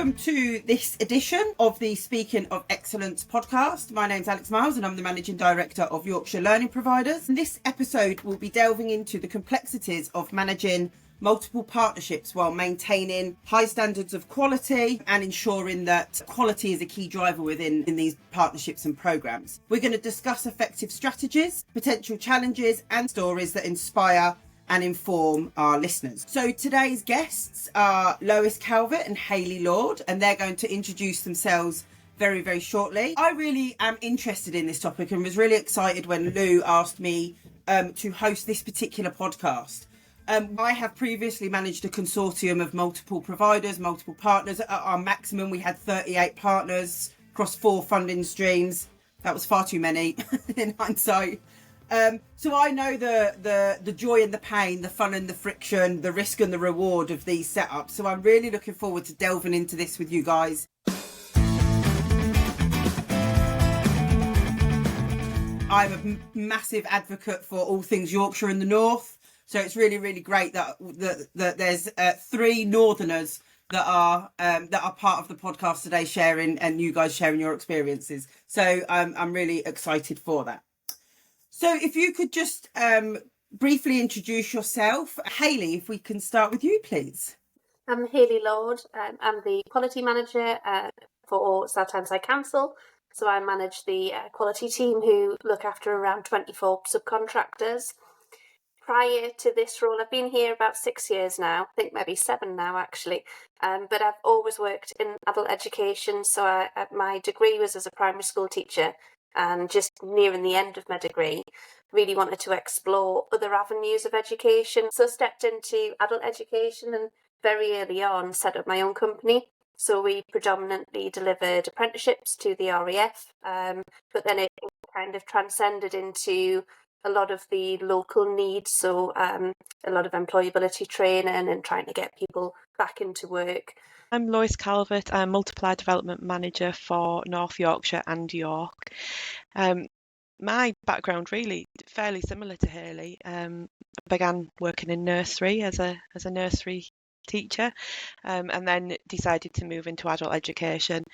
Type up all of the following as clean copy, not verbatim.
Welcome to this edition of the Speaking of Excellence podcast. My name's Alex Miles and I'm the Managing Director of Yorkshire Learning Providers. And this episode will be delving into the complexities of managing multiple partnerships while maintaining high standards of quality and ensuring that quality is a key driver within these partnerships and programmes. We're going to discuss effective strategies, potential challenges and stories that inspire and inform our listeners. So today's guests are Lois Calvert and Hayley Lois, and they're going to introduce themselves very, very shortly. I really am interested in this topic and was really excited when Lou asked me to host this particular podcast. I have previously managed a consortium of multiple providers, multiple partners. At our maximum, we had 38 partners across 4 funding streams. That was far too many in hindsight. So I know the joy and the pain, the fun and the friction, the risk and the reward of these setups. So I'm really looking forward to delving into this with you guys. I'm a massive advocate for all things Yorkshire in the north. So it's really, really great that there's 3 northerners that are part of the podcast today sharing, and you guys sharing your experiences. So I'm really excited for that. So if you could just briefly introduce yourself. Hayley, if we can start with you, please. I'm Hayley Lois. I'm the quality manager for South Tyneside Council. So I manage the quality team who look after around 24 subcontractors. Prior to this role, I've been here about 6 years now, I think maybe 7 now actually, but I've always worked in adult education. So my degree was as a primary school teacher, and just nearing the end of my degree, really wanted to explore other avenues of education. So stepped into adult education and very early on set up my own company. So we predominantly delivered apprenticeships to the RAF, but then it kind of transcended into a lot of the local needs. So a lot of employability training and trying to get people back into work. I'm Lois Calvert. I'm Multiply Development Manager for North Yorkshire and York. My background really fairly similar to Hayley. I began working in nursery as a nursery teacher, and then decided to move into adult education.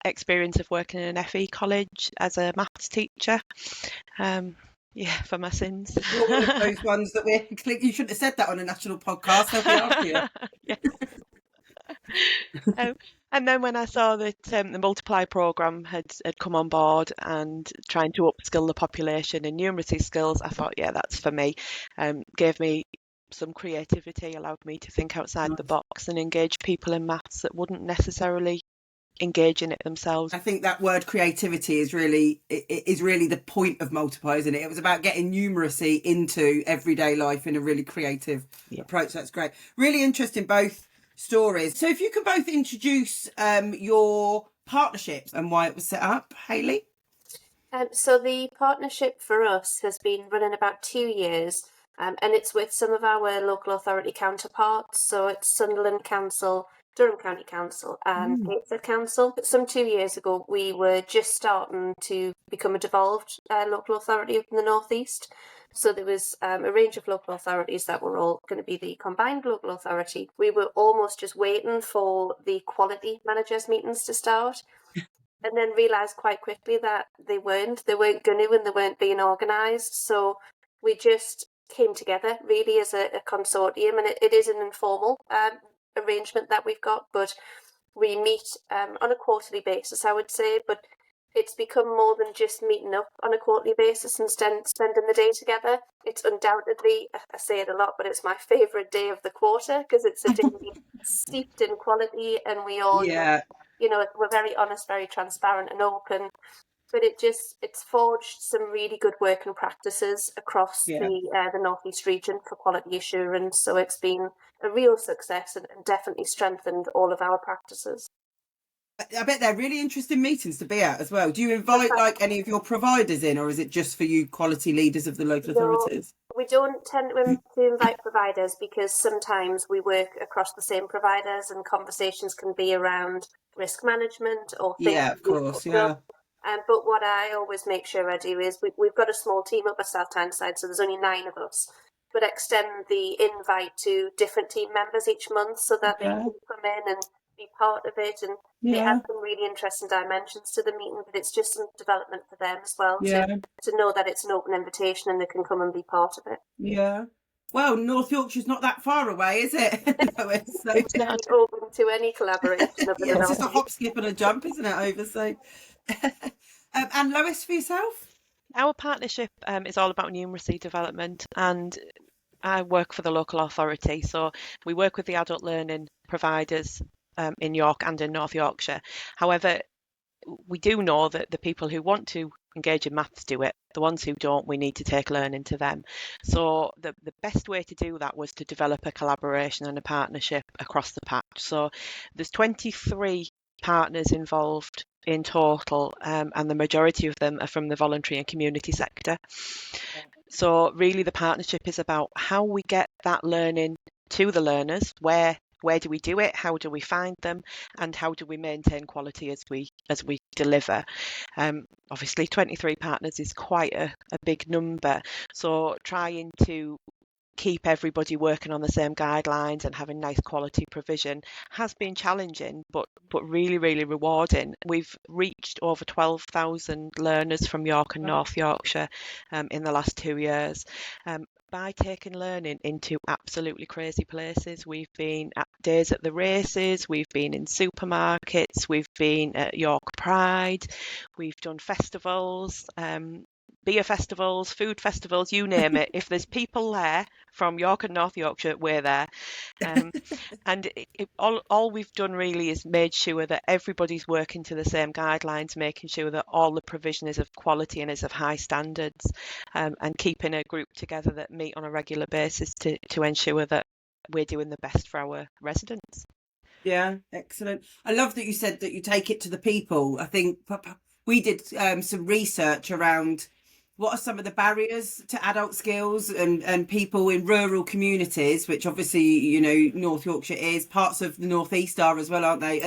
Experience of working in an FE college as a maths teacher. For my sins. One of those ones that you shouldn't have said that on a national podcast. They'll be after you. Yes. And then when I saw that the Multiply programme had come on board and trying to upskill the population in numeracy skills, I thought, yeah, that's for me. Gave me some creativity, allowed me to think outside the box and engage people in maths that wouldn't necessarily engage in it themselves. I think that word creativity is really the point of Multiply, isn't it? It was about getting numeracy into everyday life in a really creative approach. That's great. Really interesting, both stories. So if you can both introduce your partnerships and why it was set up. Hayley? So the partnership for us has been running about 2 years, and it's with some of our local authority counterparts. So it's Sunderland Council, Durham County Council and Calvert Council. Some 2 years ago, we were just starting to become a devolved local authority up in the northeast. So there was a range of local authorities that were all going to be the combined local authority. We were almost just waiting for the quality managers meetings to start, and then realised quite quickly that they weren't going to, and they weren't being organised. So we just came together really as a consortium, and it is an informal arrangement that we've got, but we meet on a quarterly basis, I would say, but it's become more than just meeting up on a quarterly basis and spending the day together. It's undoubtedly, I say it a lot, but it's my favourite day of the quarter because it's a day steeped in quality, and we all, we're very honest, very transparent and open. But it's forged some really good working practices across the Northeast region for quality assurance. So it's been a real success and definitely strengthened all of our practices. I bet they're really interesting meetings to be at as well. Do you invite any of your providers in, or is it just for you quality leaders of the local authorities? We don't tend to invite providers because sometimes we work across the same providers and conversations can be around risk management or things. Yeah, of course, yeah. But what I always make sure I do is we've got a small team up at South Tyneside, so there's only 9 of us, but extend the invite to different team members each month so that they can come in and be part of it, and it has some really interesting dimensions to the meeting, but it's just some development for them as well to know that it's an open invitation and they can come and be part of it. Yeah. Well, North Yorkshire's not that far away, is it? Lois? So, It's not open to any collaboration. yeah, it's just a hop, skip and a jump, isn't it, over? So, and Lois, for yourself? Our partnership is all about numeracy development, and I work for the local authority, so we work with the adult learning providers in York and in North Yorkshire. However, we do know that the people who want to engage in maths do it. The ones who don't, we need to take learning to them. So the best way to do that was to develop a collaboration and a partnership across the patch. So there's 23 partners involved in total, and the majority of them are from the voluntary and community sector. So really the partnership is about how we get that learning to the learners, where do we do it, how do we find them, and how do we maintain quality as we deliver. Obviously 23 partners is quite a big number, so trying to keep everybody working on the same guidelines and having nice quality provision has been challenging, but really, really rewarding. We've reached over 12,000 learners from York and North Yorkshire in the last 2 years. By taking learning into absolutely crazy places. We've been at days at the races, we've been in supermarkets, we've been at York Pride, we've done festivals, beer festivals, food festivals, you name it. If there's people there from York and North Yorkshire, we're there. And all we've done really is made sure that everybody's working to the same guidelines, making sure that all the provision is of quality and is of high standards, and keeping a group together that meet on a regular basis to ensure that we're doing the best for our residents. Yeah, excellent. I love that you said that you take it to the people. I think we did some research around what are some of the barriers to adult skills and people in rural communities, which obviously, you know, North Yorkshire is, parts of the North East are as well, aren't they?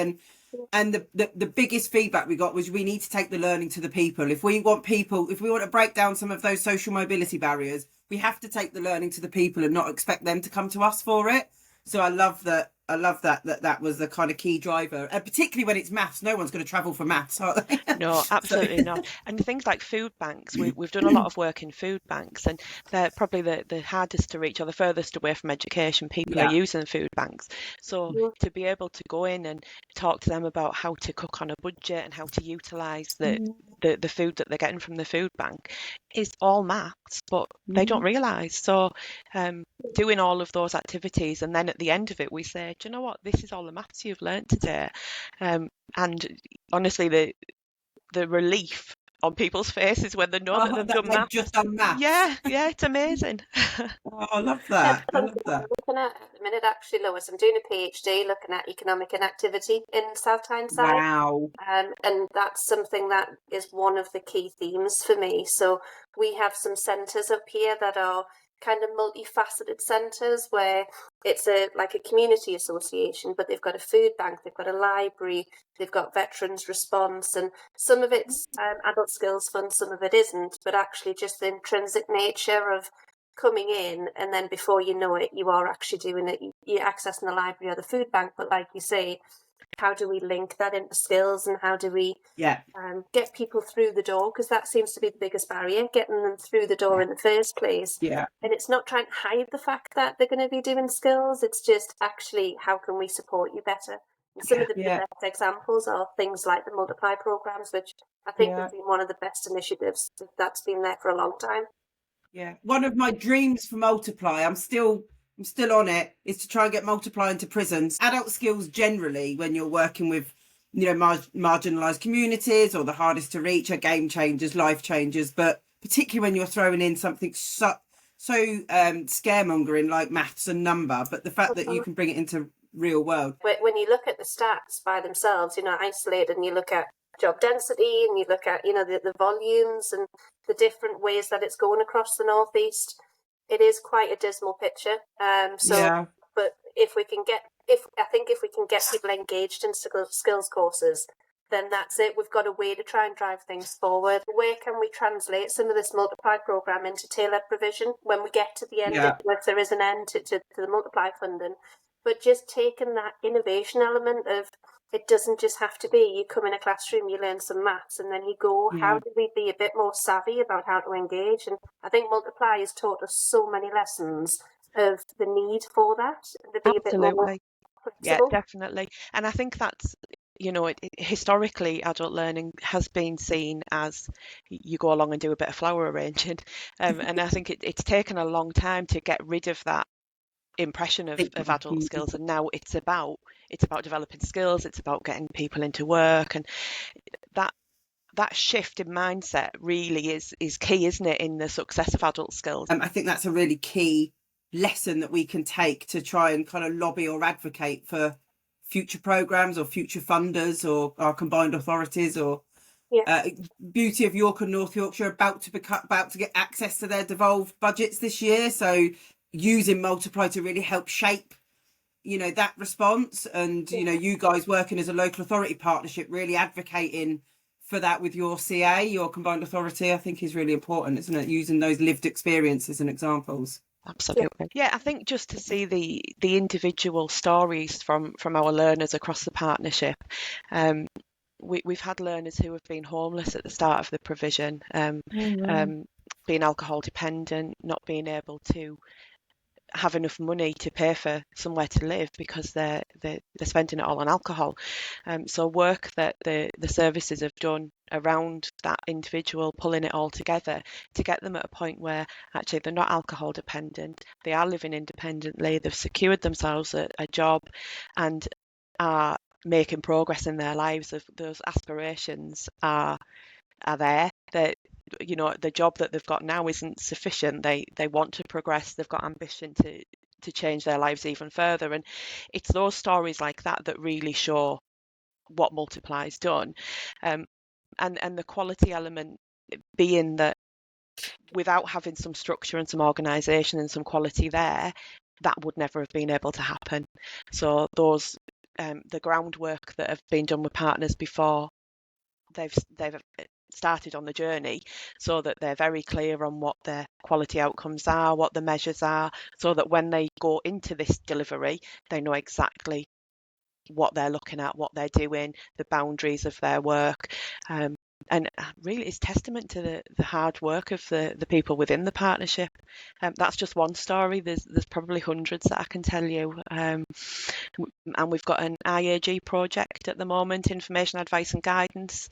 And the biggest feedback we got was we need to take the learning to the people. If we want to break down some of those social mobility barriers, we have to take the learning to the people and not expect them to come to us for it. So I love that was the kind of key driver, and particularly when it's maths. No one's going to travel for maths, are they? No, absolutely not. And things like food banks, we've done a lot of work in food banks, and they're probably the hardest to reach or the furthest away from education. People are using food banks. So to be able to go in and talk to them about how to cook on a budget and how to utilise the food that they're getting from the food bank is all maths, but they don't realise. So doing all of those activities, and then at the end of it we say, do you know what, this is all the maths you've learnt today. And honestly, the relief on people's faces when they know that they've done maths. Just done maths. Yeah, it's amazing. Oh, I love that. I love that. I'm looking at the minute, actually, Lois, I'm doing a PhD looking at economic inactivity in South Tyneside. Wow. And that's something that is one of the key themes for me. So we have some centres up here that are kind of multifaceted centres where it's like a community association, but they've got a food bank, they've got a library, they've got veterans response, and some of it's adult skills fund, some of it isn't, but actually just the intrinsic nature of coming in, and then before you know it, you are actually doing it, you're accessing the library or the food bank. But like you say, how do we link that into skills, and how do we get people through the door? Because that seems to be the biggest barrier, getting them through the door in the first place. Yeah. And it's not trying to hide the fact that they're going to be doing skills. It's just actually, how can we support you better? And some of the best examples are things like the Multiply programs, which I think have been one of the best initiatives that's been there for a long time. Yeah. One of my dreams for Multiply, I'm still on it, is to try and get Multiply into prisons. Adult skills generally, when you're working with, you know, marginalised communities or the hardest to reach, are game changers, life changers. But particularly when you're throwing in something so scaremongering like maths and number, but the fact that you can bring it into real world. When you look at the stats by themselves, you know, isolated, and you look at job density and you look at, you know, the volumes and the different ways that it's going across the northeast, it is quite a dismal picture. But if we can get people engaged in skills courses, then that's it. We've got a way to try and drive things forward. Where can we translate some of this Multiply programme into tailored provision when we get to the end, if there is an end to the Multiply funding? but just taking that innovation element of, it doesn't just have to be you come in a classroom, you learn some maths, and then you go. How Yeah. do we be a bit more savvy about how to engage? And I think Multiply has taught us so many lessons of the need for that, to be a bit more Absolutely. Yeah, flexible. definitely. And I think that's, historically, adult learning has been seen as you go along and do a bit of flower arranging. And I think it's taken a long time to get rid of that impression of adult skills. And now it's about developing skills, it's about getting people into work. And that shift in mindset really is key, isn't it, in the success of adult skills? I think that's a really key lesson that we can take to try and kind of lobby or advocate for future programs or future funders or our combined authorities, or beauty of York and North Yorkshire about to get access to their devolved budgets this year, so using Multiply to really help shape that response. And you guys working as a local authority partnership, really advocating for that with your CA, your combined authority, I think is really important, isn't it? Using those lived experiences and examples. Absolutely. Yeah, I think just to see the individual stories from our learners across the partnership. We've had learners who have been homeless at the start of the provision, being alcohol dependent, not being able to have enough money to pay for somewhere to live because they're spending it all on alcohol. So work that the services have done around that individual, pulling it all together to get them at a point where actually they're not alcohol dependent, they are living independently, they've secured themselves a job and are making progress in their lives. Of those aspirations are there. That the job that they've got now isn't sufficient. They want to progress. They've got ambition to change their lives even further. And it's those stories like that that really show what Multiply's done. And the quality element being that without having some structure and some organisation and some quality there, that would never have been able to happen. So those the groundwork that have been done with partners before they've started on the journey, so that they're very clear on what their quality outcomes are, what the measures are, so that when they go into this delivery, they know exactly what they're looking at, what they're doing, the boundaries of their work. And really it's testament to the hard work of the people within the partnership. That's just one story. There's probably hundreds that I can tell you. And we've got an IAG project at the moment, information, advice and guidance,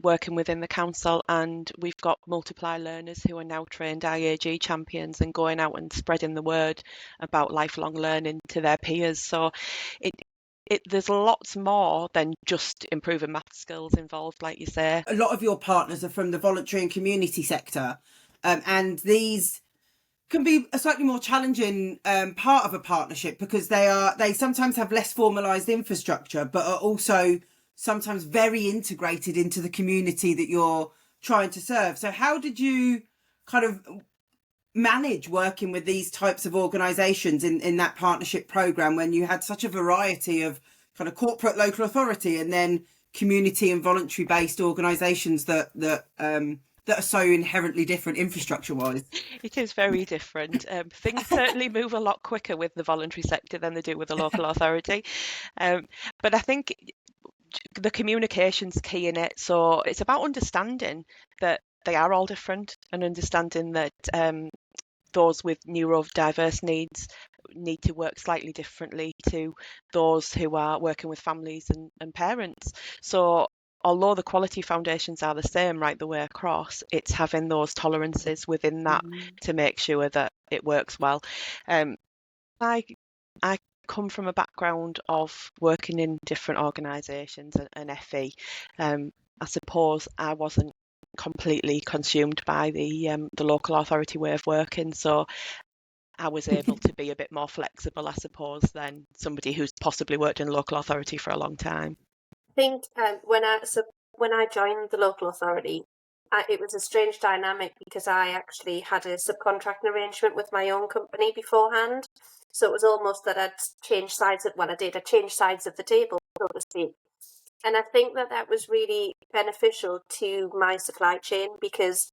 working within the council, and we've got Multiply learners who are now trained IAG champions and going out and spreading the word about lifelong learning to their peers. So there's lots more than just improving math skills involved, like you say. A lot of your partners are from the voluntary and community sector, and these can be a slightly more challenging part of a partnership, because they sometimes have less formalised infrastructure, but are also sometimes very integrated into the community that you're trying to serve. So how did you kind of manage working with these types of organisations in that partnership programme, when you had such a variety of kind of corporate local authority and then community and voluntary based organisations that are so inherently different infrastructure wise? It is very different. Things certainly move a lot quicker with the voluntary sector than they do with the local authority. But I think the communication's key in it. So it's about understanding that they are all different, and understanding that those with neurodiverse needs need to work slightly differently to those who are working with families and parents. So although the quality foundations are the same right the way across, it's having those tolerances within that to make sure that it works well. I come from a background of working in different organisations and FE. I suppose I wasn't completely consumed by the local authority way of working, so I was able to be a bit more flexible, I suppose, than somebody who's possibly worked in local authority for a long time. I think when I joined the local authority, it was a strange dynamic, because I actually had a subcontracting arrangement with my own company beforehand. So it was almost that I'd changed sides of the table, so to speak. And I think that was really beneficial to my supply chain, because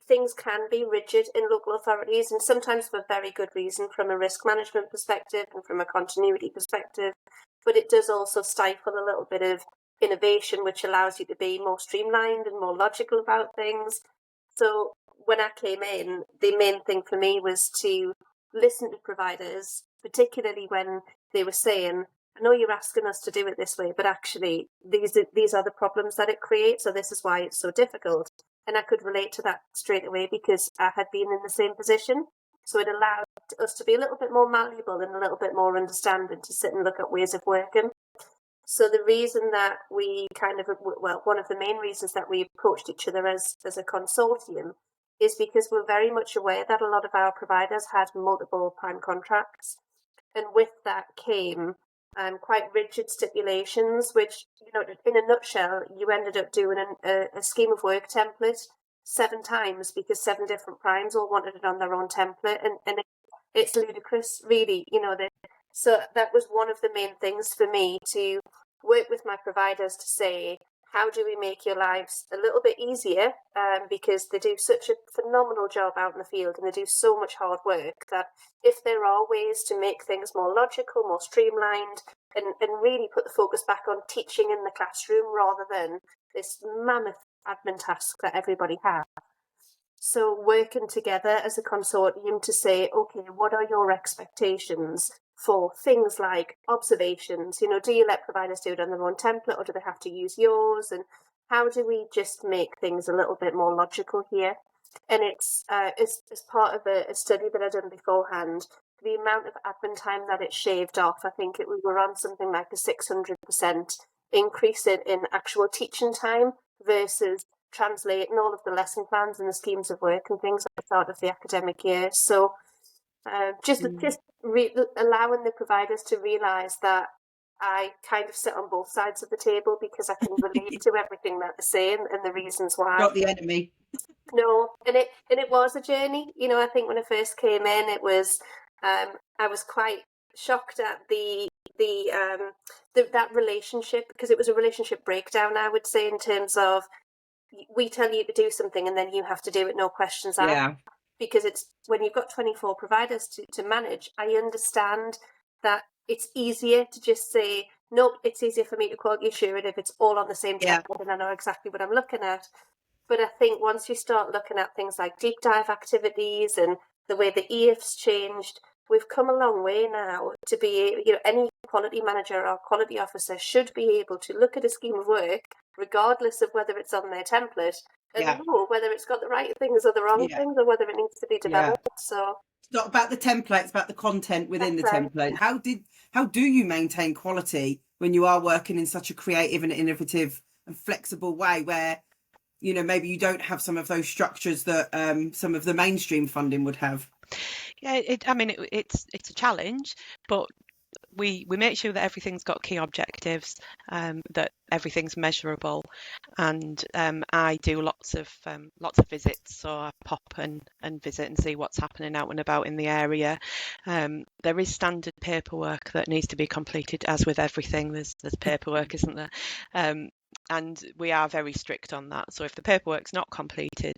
things can be rigid in local authorities, and sometimes for very good reason from a risk management perspective and from a continuity perspective, but it does also stifle a little bit of innovation, which allows you to be more streamlined and more logical about things. So when I came in, the main thing for me was to listen to providers, particularly when they were saying, I know you're asking us to do it this way, but actually these are the problems that it creates, so this is why it's so difficult. And I could relate to that straight away because I had been in the same position. So it allowed us to be a little bit more malleable and a little bit more understanding to sit and look at ways of working. So the reason that we one of the main reasons that we approached each other as a consortium is because we're very much aware that a lot of our providers had multiple prime contracts. And with that came quite rigid stipulations, which, in a nutshell, you ended up doing a scheme of work template 7 times because 7 different primes all wanted it on their own template. And it's ludicrous, really, So that was one of the main things for me, to work with my providers to say, how do we make your lives a little bit easier? Because they do such a phenomenal job out in the field and they do so much hard work that if there are ways to make things more logical, more streamlined, and really put the focus back on teaching in the classroom rather than this mammoth admin task that everybody has. So working together as a consortium to say, okay, what are your expectations for things like observations? Do you let providers do it on their own template or do they have to use yours? And how do we just make things a little bit more logical here? And it's as part of a study that I'd done beforehand, the amount of admin time that it shaved off, I think we were on something like a 600% increase in actual teaching time versus translating all of the lesson plans and the schemes of work and things at the start of the academic year. So just allowing the providers to realise that I kind of sit on both sides of the table because I can relate to everything that they're saying and the reasons why. Not the enemy. No, and it was a journey. I think when I first came in, it was I was quite shocked at that relationship, because it was a relationship breakdown, I would say, in terms of we tell you to do something and then you have to do it, no questions asked. Yeah. Because it's when you've got 24 providers to manage, I understand that it's easier to just say, nope, it's easier for me to quality assure it if it's all on the same template and I know exactly what I'm looking at. But I think once you start looking at things like deep dive activities and the way the EIF's changed, we've come a long way now to be, any quality manager or quality officer should be able to look at a scheme of work, regardless of whether it's on their template, and know whether it's got the right things or the wrong things, or whether it needs to be developed. So it's not about the template, it's about the content within the template. How do you maintain quality when you are working in such a creative and innovative and flexible way where, maybe you don't have some of those structures that some of the mainstream funding would have? Yeah, it's a challenge, but we make sure that everything's got key objectives, that everything's measurable, and I do lots of visits, so I pop and visit and see what's happening out and about in the area. There is standard paperwork that needs to be completed, as with everything. There's paperwork, isn't there? And we are very strict on that. So if the paperwork's not completed,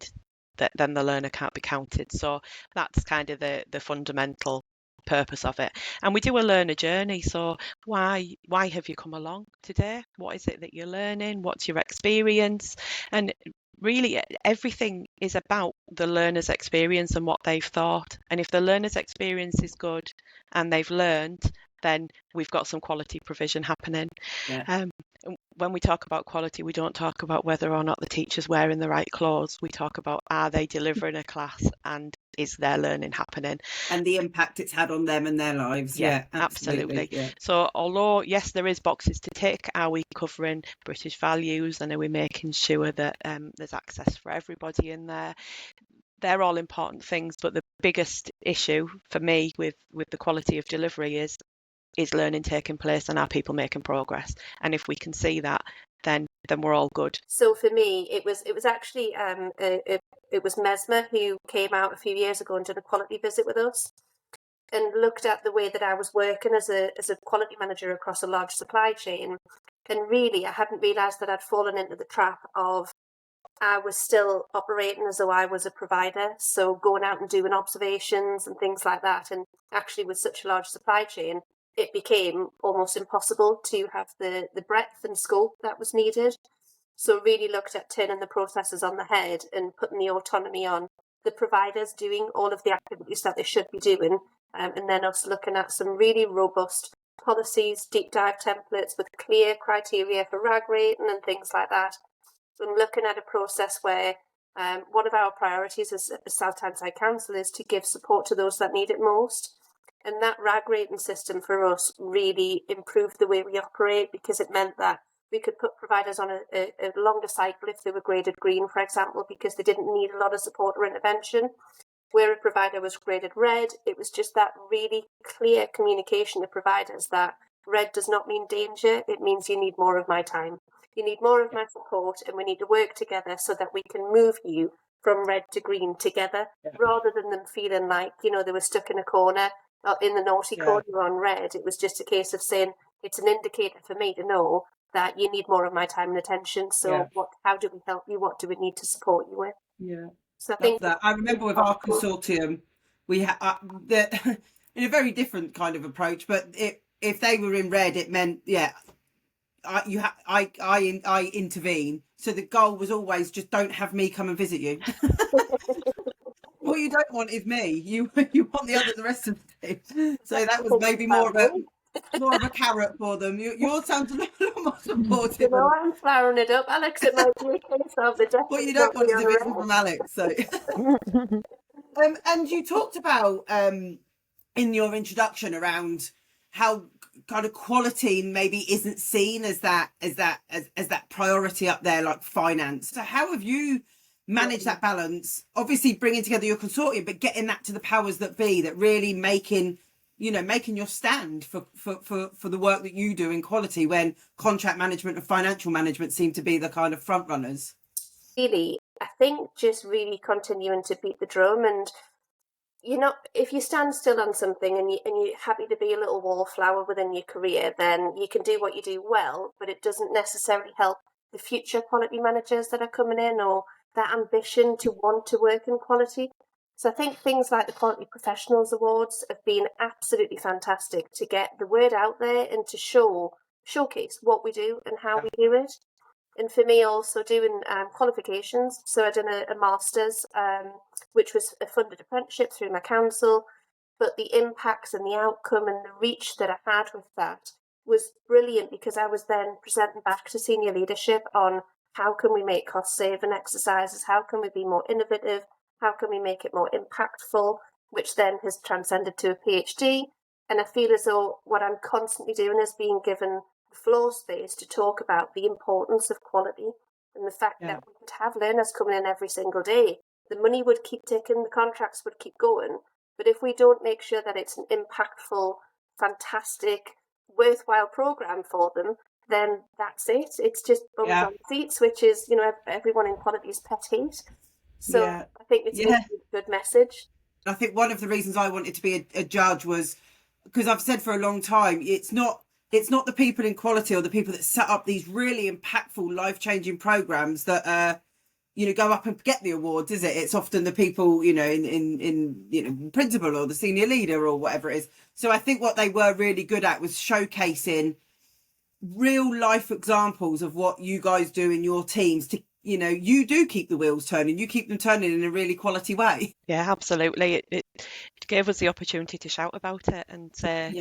then the learner can't be counted. So that's kind of the fundamental purpose of it. And we do a learner journey. So why have you come along today? What is it that you're learning? What's your experience? And really everything is about the learner's experience and what they've thought. And if the learner's experience is good and they've learned, then we've got some quality provision happening. When we talk about quality, we don't talk about whether or not the teacher's wearing the right clothes. We talk about, are they delivering a class and is their learning happening? And the impact it's had on them and their lives. Yeah, absolutely. Yeah. So although, yes, there is boxes to tick, are we covering British values and are we making sure that there's access for everybody in there? They're all important things, but the biggest issue for me with the quality of delivery is learning taking place and are people making progress? And if we can see that, then we're all good. So for me, it was actually it was Mesmer who came out a few years ago and did a quality visit with us and looked at the way that I was working as a quality manager across a large supply chain. And really, I hadn't realised that I'd fallen into the trap of I was still operating as though I was a provider, so going out and doing observations and things like that. And actually, with such a large supply chain, it became almost impossible to have the breadth and scope that was needed. So really looked at turning the processes on the head and putting the autonomy on the providers doing all of the activities that they should be doing, and then us looking at some really robust policies, deep dive templates with clear criteria for RAG rating and things like that, and looking at a process where one of our priorities as South Tyneside Council is to give support to those that need it most. And that RAG rating system for us really improved the way we operate, because it meant that we could put providers on a longer cycle if they were graded green, for example, because they didn't need a lot of support or intervention. Where a provider was graded red, it was just that really clear communication to providers that red does not mean danger, it means you need more of my time. You need more of my support, and we need to work together so that we can move you from red to green together, rather than them feeling like, you know, they were stuck in a corner, in the naughty corner on red. It was just a case of saying, it's an indicator for me to know that you need more of my time and attention. So how do we help you? What do we need to support you with? Yeah. So I think that. I remember with our consortium, we had in a very different kind of approach, but if they were in red, it meant, I intervene. So the goal was always just don't have me come and visit you. What you don't want is me. You want the rest of the team. So that was maybe more of a carrot for them. Yours sounds a lot more supportive. You know, I'm flowering it up, Alex. It might be a case of the death. What you don't want is a visit from Alex. So, and you talked about in your introduction around how kind of quality maybe isn't seen as that priority up there, like finance. So how have you managed that balance? Obviously bringing together your consortium, but getting that to the powers that be, that really making your stand for the work that you do in quality, when contract management and financial management seem to be the kind of front runners. Really, I think just really continuing to beat the drum, and if you stand still on something and you're happy to be a little wallflower within your career, then you can do what you do well, but it doesn't necessarily help the future quality managers that are coming in, or that ambition to want to work in quality. So I think things like the Quality Professionals Awards have been absolutely fantastic to get the word out there and to showcase what we do and how we do it. And for me, also doing qualifications. So I done a master's, which was a funded apprenticeship through my council. But the impacts and the outcome and the reach that I had with that was brilliant, because I was then presenting back to senior leadership on how can we make cost-saving exercises, how can we be more innovative, how can we make it more impactful, which then has transcended to a PhD. And I feel as though what I'm constantly doing is being given floor space to talk about the importance of quality, and the fact that we could have learners coming in every single day. The money would keep ticking, the contracts would keep going, but if we don't make sure that it's an impactful, fantastic, worthwhile program for them, then that's it. It's just bums on seats, which is, everyone in quality's pet hate. So I think it's a good message. I think one of the reasons I wanted to be a judge was because I've said for a long time, it's not the people in quality or the people that set up these really impactful, life-changing programs that go up and get the awards, is it? It's often the people, in principal or the senior leader or whatever it is. So I think what they were really good at was showcasing real life examples of what you guys do in your teams to, you do keep the wheels turning, you keep them turning in a really quality way. Yeah, absolutely. It gave us the opportunity to shout about it and say,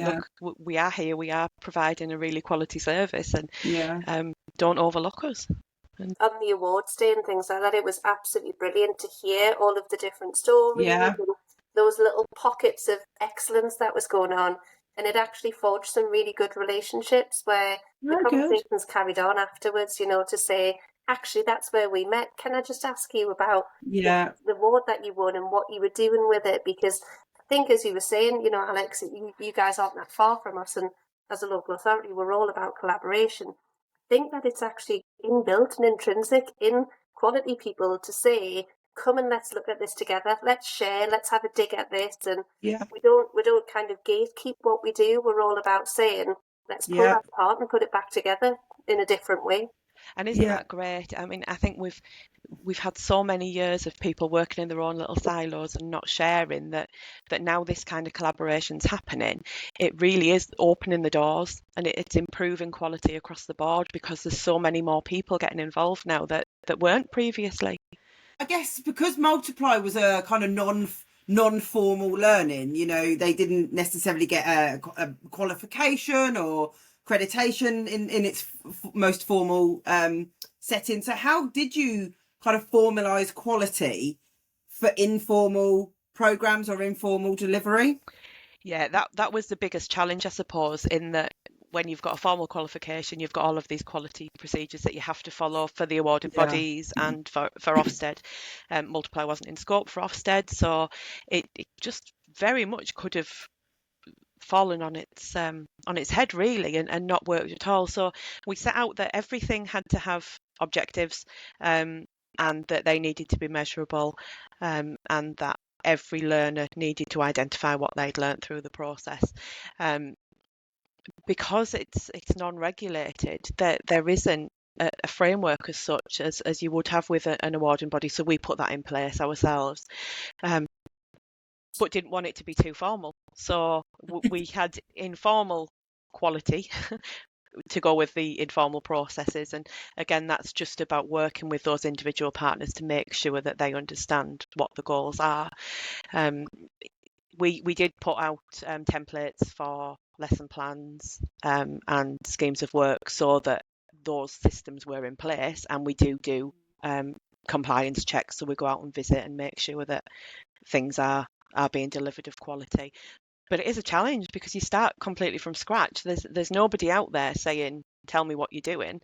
look, we are here, we are providing a really quality service, and don't overlook us. On the awards day and things like that, it was absolutely brilliant to hear all of the different stories and those little pockets of excellence that was going on. And it actually forged some really good relationships where the conversations carried on afterwards, to say, actually, that's where we met. Can I just ask you about the award that you won and what you were doing with it? Because I think, as you were saying, Alex, you guys aren't that far from us. And as a local authority, we're all about collaboration. I think that it's actually inbuilt and intrinsic in quality people to say, come and let's look at this together. Let's share. Let's have a dig at this. And we don't kind of gatekeep what we do. We're all about saying, let's pull that apart and put it back together in a different way. And isn't that great? I mean, I think we've had so many years of people working in their own little silos and not sharing that now this kind of collaboration's happening. It really is opening the doors, and it's improving quality across the board because there's so many more people getting involved now that weren't previously. I guess because Multiply was a kind of non-formal learning, they didn't necessarily get a qualification or accreditation in its most formal setting. So how did you kind of formalise quality for informal programs or informal delivery? Yeah, that was the biggest challenge, I suppose, in that when you've got a formal qualification, you've got all of these quality procedures that you have to follow for the awarded bodies and for Ofsted. Multiply wasn't in scope for Ofsted, so it just very much could have fallen on its head really and not worked at all. So we set out that everything had to have objectives, and that they needed to be measurable, and that every learner needed to identify what they'd learnt through the process. Because it's non-regulated, there isn't a framework as such as you would have with an awarding body. So we put that in place ourselves, but didn't want it to be too formal. So we had informal quality to go with the informal processes. And again, that's just about working with those individual partners to make sure that they understand what the goals are. We did put out templates for lesson plans and schemes of work so that those systems were in place, and we do compliance checks, so we go out and visit and make sure that things are being delivered of quality. But it is a challenge because you start completely from scratch. There's nobody out there saying, tell me what you're doing.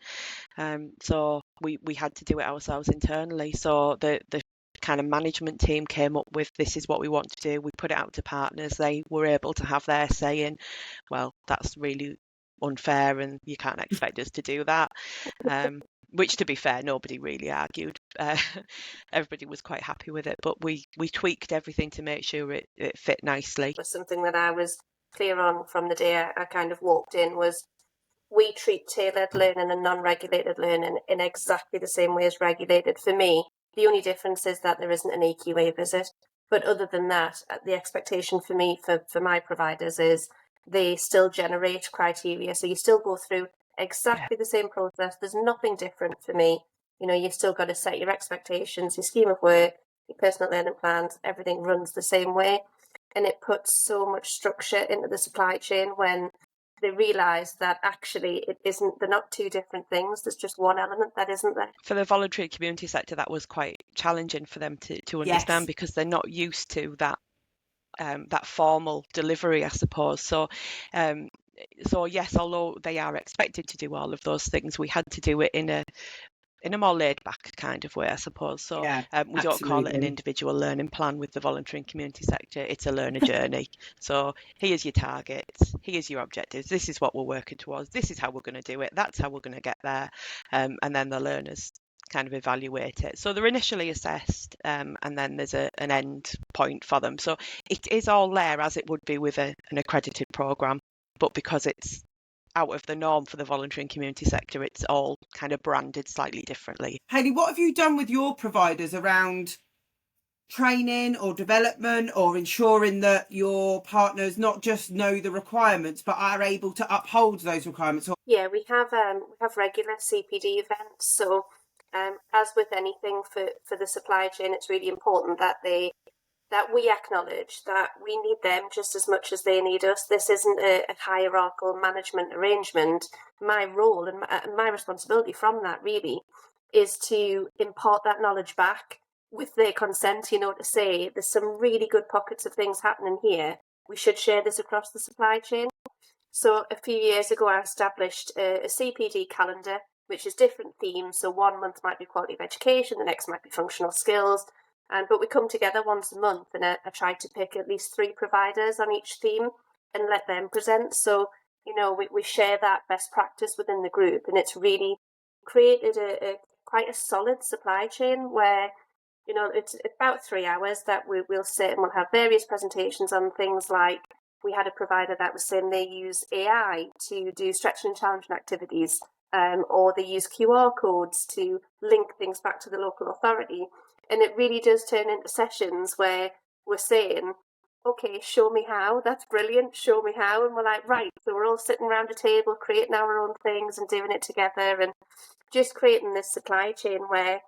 So we had to do it ourselves internally. So the kind of management team came up with, this is what we want to do. We put it out to partners. They were able to have their saying, well, that's really unfair and you can't expect us to do that. Which, to be fair, nobody really argued. Everybody was quite happy with it, but we tweaked everything to make sure it fit nicely. It was something that I was clear on from the day I kind of walked in, was we treat tailored learning and non-regulated learning in exactly the same way as regulated. For me, the only difference is that there isn't an AQA visit. But other than that, the expectation for me, for my providers, is they still generate criteria. So you still go through exactly the same process. There's nothing different for me. You've still got to set your expectations, your scheme of work, your personal learning plans, everything runs the same way. And it puts so much structure into the supply chain when they realise that actually they're not two different things. There's just one element that isn't there. For the voluntary community sector, that was quite challenging for them to understand, because they're not used to that formal delivery, I suppose. So yes, although they are expected to do all of those things, we had to do it in a more laid back kind of way, I suppose. So we don't call it an individual learning plan with the voluntary and community sector. It's a learner journey. So here's your targets, here's your objectives, this is what we're working towards, this is how we're going to do it, that's how we're going to get there. And then the learners kind of evaluate it. So they're initially assessed, and then there's an end point for them. So it is all there as it would be with an accredited programme, but because it's out of the norm for the voluntary and community sector, it's all kind of branded slightly differently. Hayley, what have you done with your providers around training or development, or ensuring that your partners not just know the requirements but are able to uphold those requirements? Yeah, we have regular CPD events. So as with anything for the supply chain, it's really important that we acknowledge that we need them just as much as they need us. This isn't a hierarchical management arrangement. My role and my responsibility from that really is to impart that knowledge back with their consent, to say there's some really good pockets of things happening here. We should share this across the supply chain. So a few years ago, I established a CPD calendar, which is different themes. So 1 month might be quality of education, the next might be functional skills. But we come together once a month, and I try to pick at least 3 providers on each theme and let them present. So, we share that best practice within the group, and it's really created quite a solid supply chain where, it's about 3 hours that we'll sit and we'll have various presentations on things like, we had a provider that was saying they use AI to do stretching and challenging activities or they use QR codes to link things back to the local authority. And it really does turn into sessions where we're saying, okay, show me how. That's brilliant. Show me how. And we're like, right. So we're all sitting around a table, creating our own things and doing it together, and just creating this supply chain where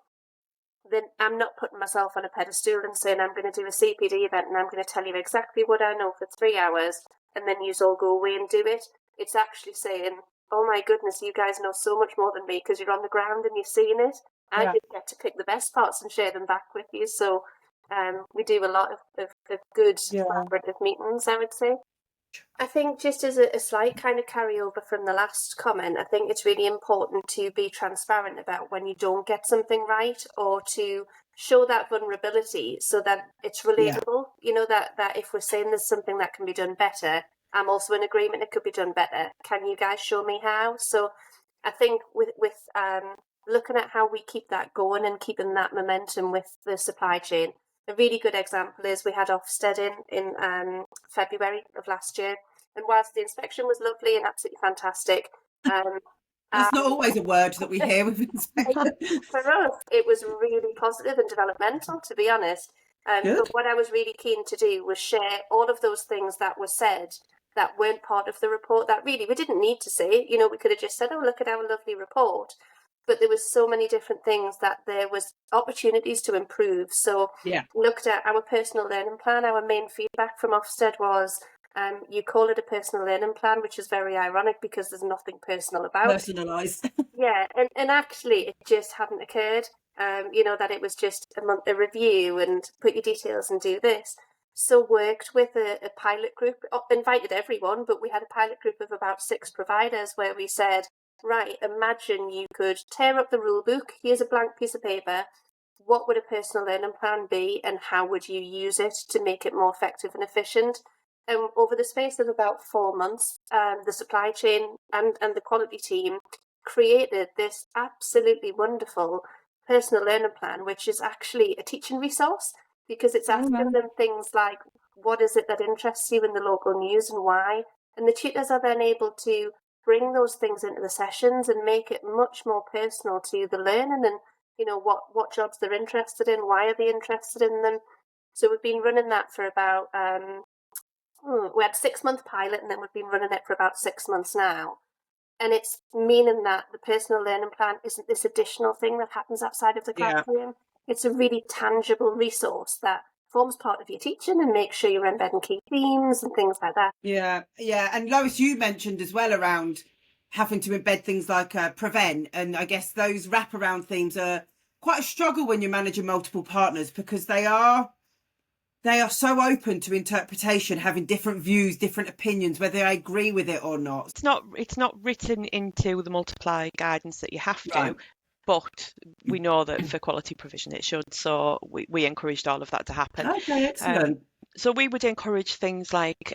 then I'm not putting myself on a pedestal and saying I'm going to do a CPD event and I'm going to tell you exactly what I know for 3 hours and then you all go away and do it. It's actually saying, oh my goodness, you guys know so much more than me because you're on the ground and you're seeing it. I just get to pick the best parts and share them back with you. So we do a lot of good collaborative meetings, I would say. I think just as a slight kind of carryover from the last comment, I think it's really important to be transparent about when you don't get something right, or to show that vulnerability so that it's relatable. You know, that if we're saying there's something that can be done better, I'm also in agreement it could be done better. Can you guys show me how? So I think with looking at how we keep that going and keeping that momentum with the supply chain, a really good example is we had Ofsted in February of last year, and whilst the inspection was lovely and absolutely fantastic, that's not always a word that we hear with inspection. For us, it was really positive and developmental, to be honest. But what I was really keen to do was share all of those things that were said that weren't part of the report that really we didn't need to say. You know, we could have just said, oh, look at our lovely report. But there was so many different things that there was opportunities to improve. So looked at our personal learning plan. Our main feedback from Ofsted was, you call it a personal learning plan, which is very ironic because there's nothing personal about it. Personalised. And actually it just hadn't occurred, you know, that it was just a review and put your details and do this. So worked with a pilot group, invited everyone, but we had a pilot group of about 6 providers where we said, right, imagine you could tear up the rule book. Here's a blank piece of paper. What would a personal learning plan be and how would you use it to make it more effective and efficient? And over the space of about 4 months, the supply chain and the quality team created this absolutely wonderful personal learning plan, which is actually a teaching resource because it's asking them things like, what is it that interests you in the local news and why? And the tutors are then able to bring those things into the sessions and make it much more personal to the learning and, you know, what jobs they're interested in, why are they interested in them. So we've been running that for about, we had a 6-month pilot and then we've been running it for about 6 months now. And it's meaning that the personal learning plan isn't this additional thing that happens outside of the classroom. It's a really tangible resource that forms part of your teaching and makes sure you're embedding key themes and things like that. Yeah. And Lois, you mentioned as well around having to embed things like prevent, and I guess those wraparound themes are quite a struggle when you're managing multiple partners because they are so open to interpretation, having different views, different opinions, whether I agree with it or not. It's not written into the multiply guidance that you have to, but we know that for quality provision it should. So we encouraged all of that to happen. Okay, excellent. So we would encourage things like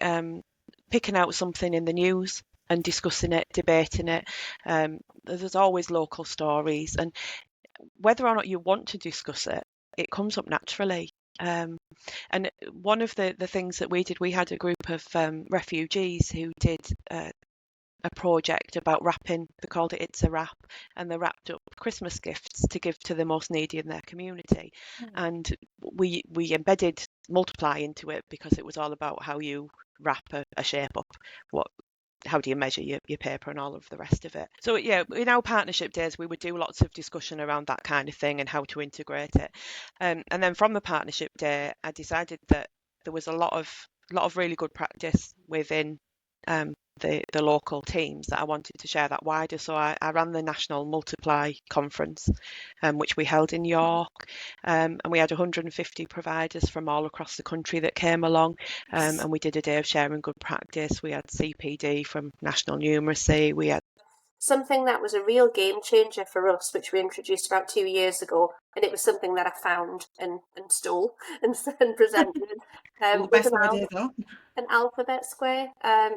picking out something in the news and discussing it, debating it. There's always local stories, and whether or not you want to discuss it, it comes up naturally. And one of the things that we did, we had a group of refugees who did a project about wrapping. They called it It's a Wrap, and they wrapped up Christmas gifts to give to the most needy in their community. And we embedded multiply into it because it was all about how you wrap a shape up, how do you measure your paper and all of the rest of it. So yeah, in our partnership days we would do lots of discussion around that kind of thing and how to integrate it. And then from the partnership day I decided that there was a lot of really good practice within the local teams that I wanted to share that wider. So I ran the National Multiply Conference, which we held in York, and we had 150 providers from all across the country that came along, and we did a day of sharing good practice. We had CPD from National Numeracy. We had something that was a real game changer for us, which we introduced about 2 years ago, and it was something that I found and stole and presented. The best ideas are an alphabet square.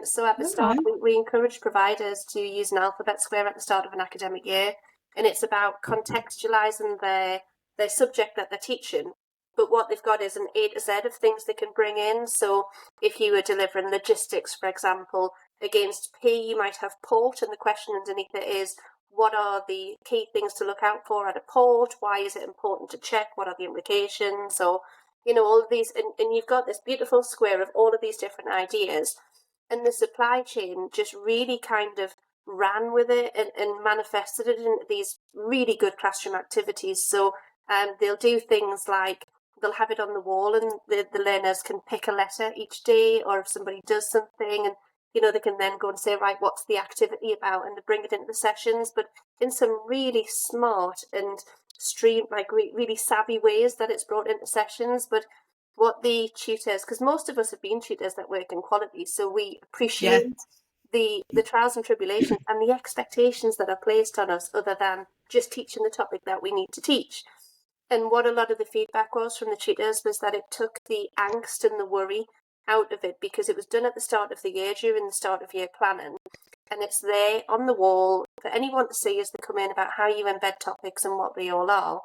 So at the start, we encourage providers to use an alphabet square at the start of an academic year, and it's about contextualising their subject that they're teaching. But what they've got is an A to Z of things they can bring in. So if you were delivering logistics, for example, against P, you might have port, and the question underneath it is, what are the key things to look out for at a port? Why is it important to check? What are the implications? Or, all of these, and you've got this beautiful square of all of these different ideas. And the supply chain just really kind of ran with it and manifested it in these really good classroom activities. So they'll do things like they'll have it on the wall, and the learners can pick a letter each day, or if somebody does something, and they can then go and say, right, what's the activity about, and to bring it into the sessions, but in some really smart and really savvy ways that it's brought into sessions. But what the tutors, because most of us have been tutors that work in quality, so we appreciate the trials and tribulations and the expectations that are placed on us, other than just teaching the topic that we need to teach. And what a lot of the feedback was from the tutors was that it took the angst and the worry out of it, because it was done at the start of the year, during the start of year planning, and it's there on the wall for anyone to see as they come in about how you embed topics and what they all are.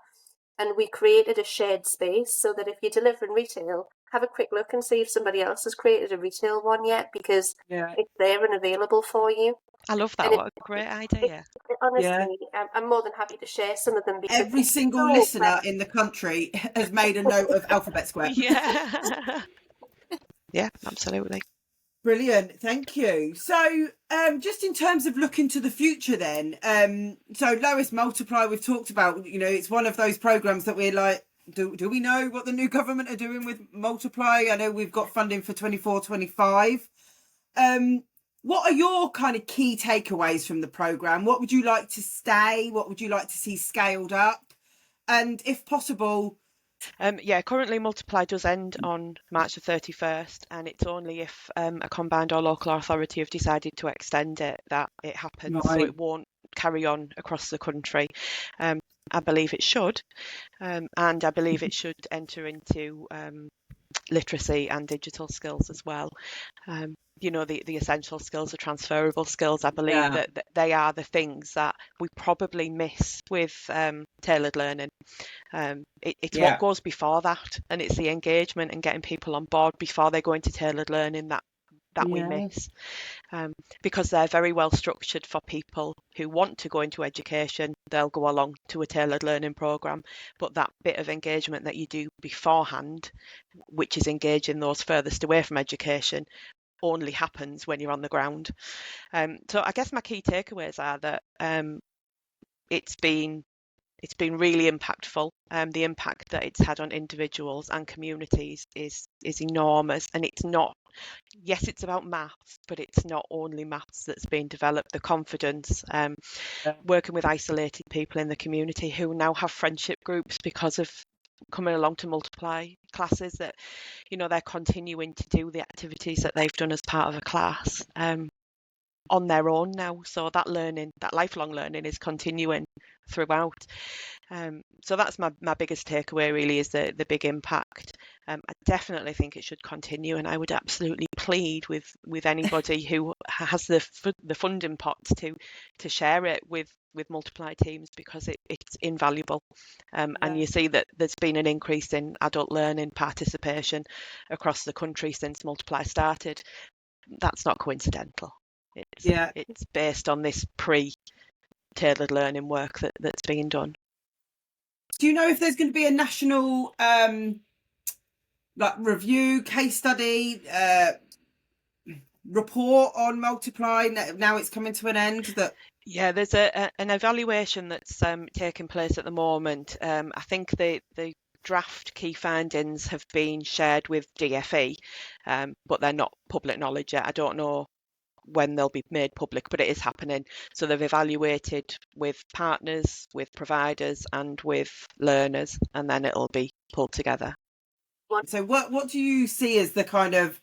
And we created a shared space so that if you're delivering retail, have a quick look and see if somebody else has created a retail one yet, because it's there and available for you. I love that. What a great idea. Honestly, I'm more than happy to share some of them, because every single listener in the country has made a note of Alphabet Square. Yeah. Yeah, absolutely. Brilliant, thank you. So just in terms of looking to the future then, so Lois, Multiply, we've talked about, it's one of those programs that we're like, do we know what the new government are doing with Multiply? I know we've got funding for 24-25. What are your kind of key takeaways from the program? What would you like to stay? What would you like to see scaled up? And if possible... currently Multiply does end on March the 31st, and it's only if a combined or local authority have decided to extend it that it happens. Right. So it won't carry on across the country. I believe it should, and I believe it should enter into literacy and digital skills as well. The essential skills, the transferable skills. I believe that they are the things that we probably miss with tailored learning. It's what goes before that, and it's the engagement and getting people on board before they go into tailored learning that we miss, because they're very well structured for people who want to go into education. They'll go along to a tailored learning program, but that bit of engagement that you do beforehand, which is engaging those furthest away from education, only happens when you're on the ground. So I guess my key takeaways are that it's been really impactful. The impact that it's had on individuals and communities is enormous, and it's not. Yes, it's about maths, but it's not only maths that's being developed. The confidence, working with isolated people in the community who now have friendship groups because of coming along to Multiply classes, that they're continuing to do the activities that they've done as part of a class on their own now. So that learning, that lifelong learning, is continuing throughout. So that's my biggest takeaway, really, is the big impact. I definitely think it should continue, and I would absolutely plead with anybody who has the funding pots to share it with Multiply teams, because it's invaluable. And you see that there's been an increase in adult learning participation across the country since Multiply started. That's not coincidental. It's based on this pre-tailored learning work that's being done. Do you know if there's going to be a national review, case study, report on Multiply now it's coming to an end? There's an evaluation that's taking place at the moment. I think the draft key findings have been shared with DFE, but they're not public knowledge yet. I don't know when they'll be made public, but it is happening. So they've evaluated with partners, with providers, and with learners, and then it'll be pulled together. So what do you see as the kind of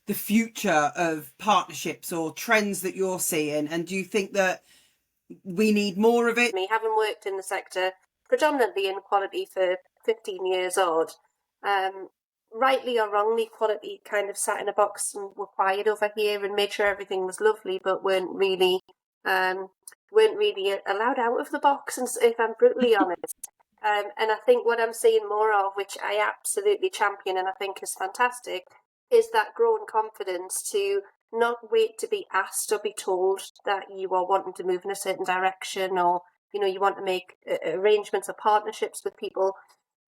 the future of partnerships or trends that you're seeing, and do you think that we need more of it? Me, having worked in the sector predominantly in quality for 15 years odd, rightly or wrongly, quality kind of sat in a box and were quiet over here and made sure everything was lovely, but weren't really allowed out of the box, and if I'm brutally honest. And I think what I'm seeing more of, which I absolutely champion and I think is fantastic, is that growing confidence to not wait to be asked or be told that you are wanting to move in a certain direction, or, you know, you want to make arrangements or partnerships with people,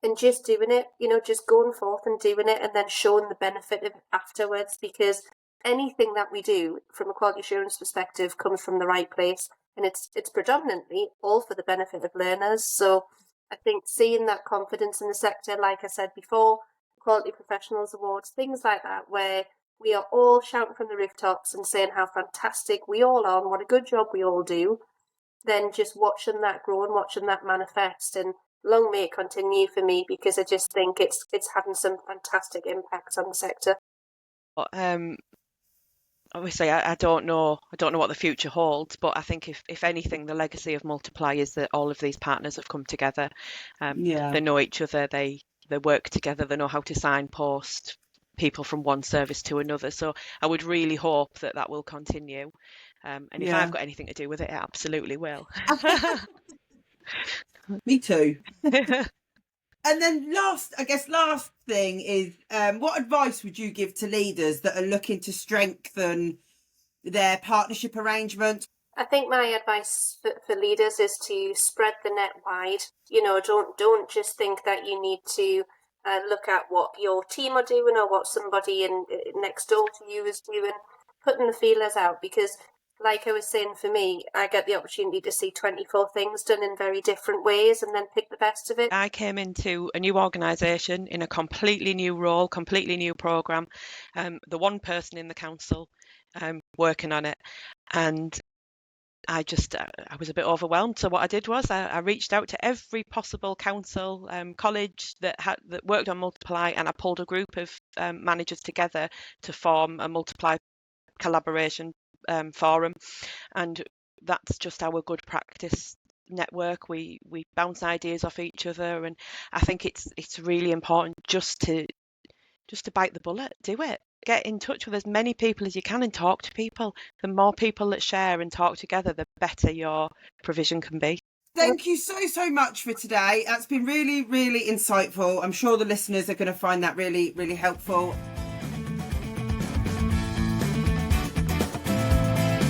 and just doing it, you know, just going forth and doing it, and then showing the benefit of it afterwards, because anything that we do from a quality assurance perspective comes from the right place, and it's predominantly all for the benefit of learners. So I think seeing that confidence in the sector, like I said before, Quality Professionals Awards, things like that, where we are all shouting from the rooftops and saying how fantastic we all are and what a good job we all do, then just watching that grow and watching that manifest, and long may it continue for me, because I just think it's having some fantastic impacts on the sector. Obviously, I don't know what the future holds, but I think if anything, the legacy of Multiply is that all of these partners have come together. They know each other, they work together, they know how to signpost people from one service to another. So I would really hope that that will continue. And if I've got anything to do with it, it absolutely will. Me too. And then last thing is, what advice would you give to leaders that are looking to strengthen their partnership arrangements? I think my advice for leaders is to spread the net wide. You know, don't just think that you need to look at what your team are doing or what somebody next door to you is doing. Putting the feelers out, because like I was saying, for me, I get the opportunity to see 24 things done in very different ways and then pick the best of it. I came into a new organisation in a completely new role, completely new programme, the one person in the council working on it, and I was a bit overwhelmed. So what I did was I reached out to every possible council, college that worked on Multiply, and I pulled a group of managers together to form a Multiply collaboration forum, and that's just our good practice network. We bounce ideas off each other, and I think it's really important just to bite the bullet, do it. Get in touch with as many people as you can and talk to people. The more people that share and talk together, the better your provision can be. Thank you so much for today. That's been really, really insightful. I'm sure the listeners are going to find that really, really helpful.